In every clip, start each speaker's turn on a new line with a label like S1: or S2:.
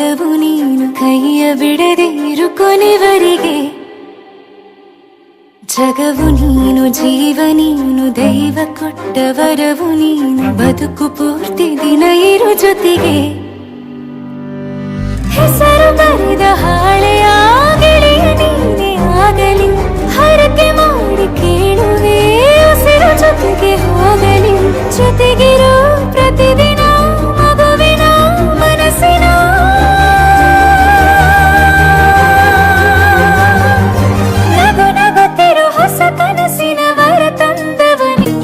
S1: ಬಲವು ನೀನು, ಕೈಯ ಬಿಡದೆ ಇರು ಕೊನೆವರೆಗೆ. ಜಗವು ನೀನು, ಜೀವ ನೀನು, ದೈವ ಕೊಟ್ಟ ವರವು ನೀನು, ಬದುಕು ಪೂರ್ತಿ ದಿನ ಇರು ಜೊತೆಗೆ. ಹೆಸರು ಬರೆದ ಹಾಳೆಯ ಗೆಳೆಯ ನೀನೇ ಆಗಲಿ, ಹರಕೆ ಮಾಡಿ ಕೇಳುವೆ ಉಸಿರು ಜೊತೆಗೆ ಹೋಗಲಿ. ಜೊತೆಗಿರೋ ಪ್ರತಿದಿನ ಮಗುವಿನ ಮನಸ್ಸಿನ ನಗು ನಗುತ್ತಿರೋ ಹೊಸ ಕನಸಿನ ವರ ತಂದವನಿ.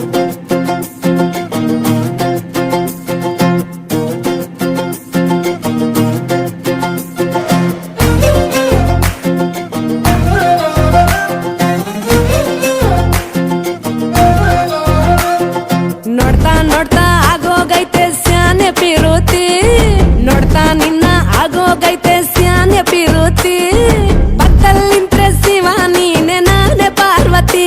S2: ನೋಡ್ತಾ ನೋಡ್ತಾ ಆಗೋಗೈತೆ ಸ್ಯಾನೆ ಪಿರುತಿ, ನೋಡ್ತಾ ನಿನ್ನ ಆಗೋಗೈತೆ ಸ್ಯಾನೆ ಪಿರುತಿ. ಪಕ್ಕಲ್ಲಿಂತ್ರೆ ಶಿವ ನೀನೆ ನಾನೇ ಪಾರ್ವತಿ,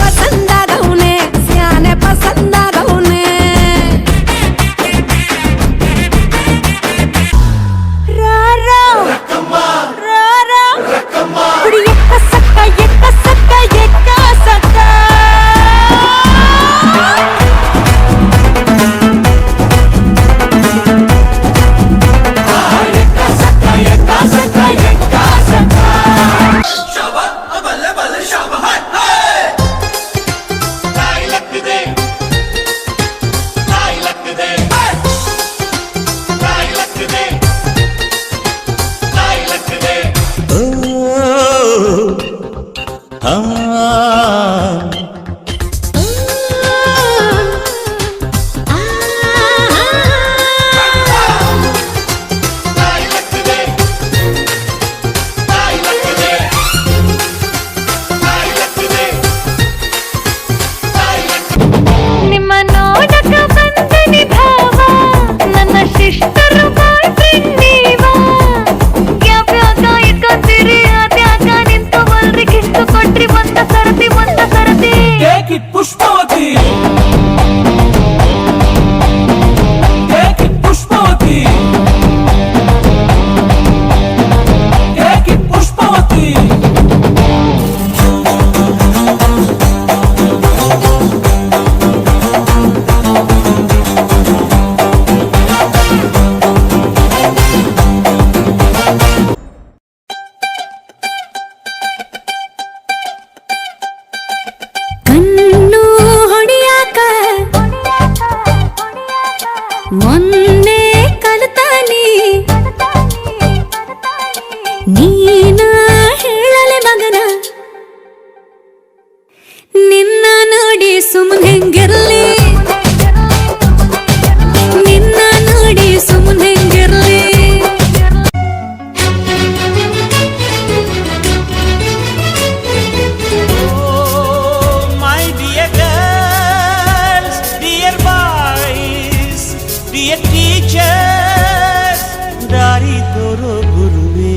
S2: ಪಸಂದಾಗವ್ನೆ ಸ್ಯಾನೆ ಪಸಂದಾಗವ್ನೆ. ರಾರಾ ರಾರಾ ಕುಡಿ ಎಕ್ಕ ಸಕ್ಕ ಎಕ್ಕ ಸಕ್ಕ ಎಕ್ಕ ಸಕ್ಕ.
S1: ನಿಮ್ಮ ನೋಡಕ ಬಂದನಿ ಭಾವ, ನನ್ನ ಶಿಷ್ಟರು ಬಾಯ್ಫ್ರೆಂಡ್ ನೀವ. ಯಾವ್ಯಾಕ ಇಟ್ಕೊಂತೀರಿ ಅದ್ಯಾಕ ನಿಂತು ಬಲ್ರಿ, ಕಿಷ್ಟು ಕೊಟ್ರಿ ಒಂದ ಸರತಿ ಒಂದ ಸರತಿ.
S3: Take it Pushpavati, take it Pushpavati, take it Pushpavati.
S1: ಕಣ್ಣು ಹೊಡಿಯಾಕ ಮೊನ್ನೆ ಕಲಿತಾನಿ, ನೀನ ಹೇಳಲೆ ಮಗನ ನಿನ್ನ ನೋಡಿ ಸುಮ್ಮನೆ ಹೆಂಗಿರ್ಲಿ, ನಿನ್ನ ನೋಡಿ ಸುಮ್ಮನೆ ಹೆಂಗಿರ್ಲಿ.
S3: My dear girls, dear boys, dear teachers, ದಾರಿ ತೋರೋ ಗುರುವೇ.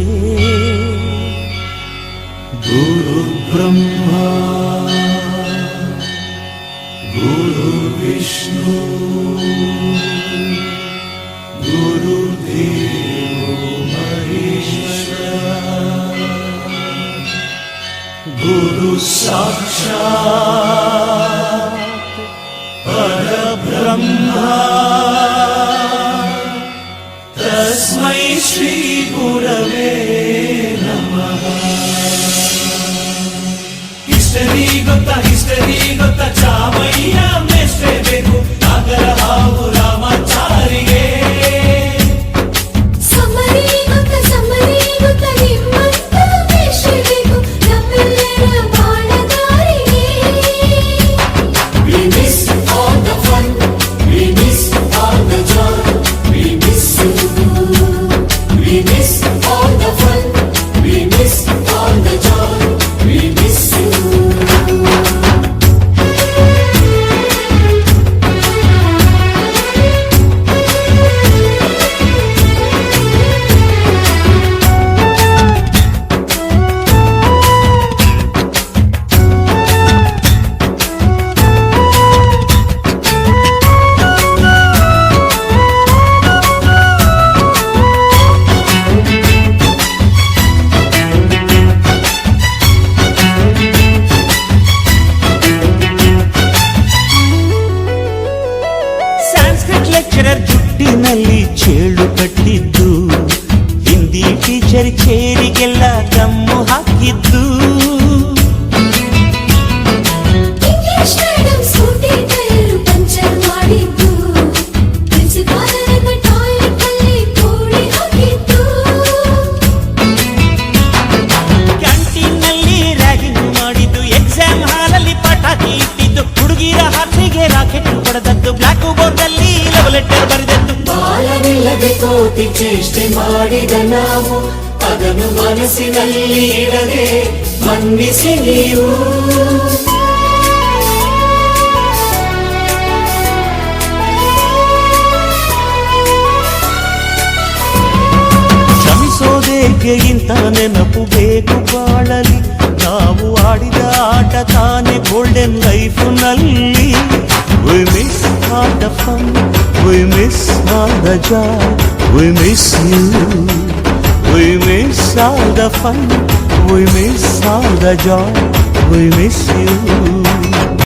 S3: ಗುರು ಬ್ರಹ್ಮ ಗುರು ವಿಷ್ಣು ಗುರು ದೇವೋ ಮಹೇಶ್ವರ, ಗುರು ಸಾಕ್ಷಾತ್ ಪರಬ್ರಹ್ಮ, ತಸ್ಮೈ ಶ್ರೀ ಗುರವೇ ನಮಃ. ಹಿಸ್ಟರಿ ಗೊತ್ತಾ ಚಾಮಯ್ಯ ಮೇಷ್ಟ್ರೆ ಬೇಕು, ನಾಗರ ಹಾವು ರಾಮಾಚಾರಿಗೆ.
S1: ಸಮರಿ ಗೊತ್ತ ನಿಮ್ಮಂತ ಬೇಕು, ನಮ್ಮೆಲ್ಲರ ಬಾಳಗಾರಿಗೆ.
S4: We miss all the fun, we miss all the joy, we miss you. We miss all the fun, we miss all the joy, we miss you.
S3: Teacher ಚೇರಿಗೆಲ್ಲ ಗಮ್ಮು ಹಾಕಿದ್ದು.
S4: ಇಂಗ್ಲಿಷ್ ಮೇಡಮ್ ಸೂಟಿ tyre puncture ಮಾಡಿದ್ದು. ಪ್ರಿನ್ಸಿಪಾಲರ toilet ಅಲ್ಲಿ ಕೋಳಿ ಹಾಕಿದ್ದು.
S3: ಕ್ಯಾಂಟೀನ್ನಲ್ಲಿ ragging ಮಾಡಿದ್ದು, exam ಹಾಲಲ್ಲಿ ಪಟಾಕಿ ಇಟ್ಟಿದ್ದು, ಹುಡುಗಿರ ಹಾಸಿಗೆ ರಾಕೆಟ್ ಹೊಡೆದದ್ದು, ಬ್ಲಾಕ್ ಬೋರ್ಡ್ ಅಲ್ಲಿ ಲವ್ ಲೆಟರ್ ಬರೆದದ್ದು.
S4: ಬಾಲವಿಲ್ಲದೆ ಕೋಟಿ ಚೇಷ್ಟೆ ಮಾಡಿದ ನಾವು, ಅದನ್ನು ಮನಸ್ಸಿನಲ್ಲಿ ಇಡದೆ ಮನ್ನಿಸಿ ನೀವು.
S3: ಕ್ಷಮಿಸೋದೇಕೆ ಇಂಥ ನೆನಪು ಬೇಕು ಬಾಳಲಿ, ನಾವು ಆಡಿದ ಆಟ ತಾನೆ ಗೋಲ್ಡನ್ ಲೈಫ್ ನಲ್ಲಿ. We miss all the fun, we miss all the joy, we miss you. We miss all the fun, we miss all the joy, we miss you.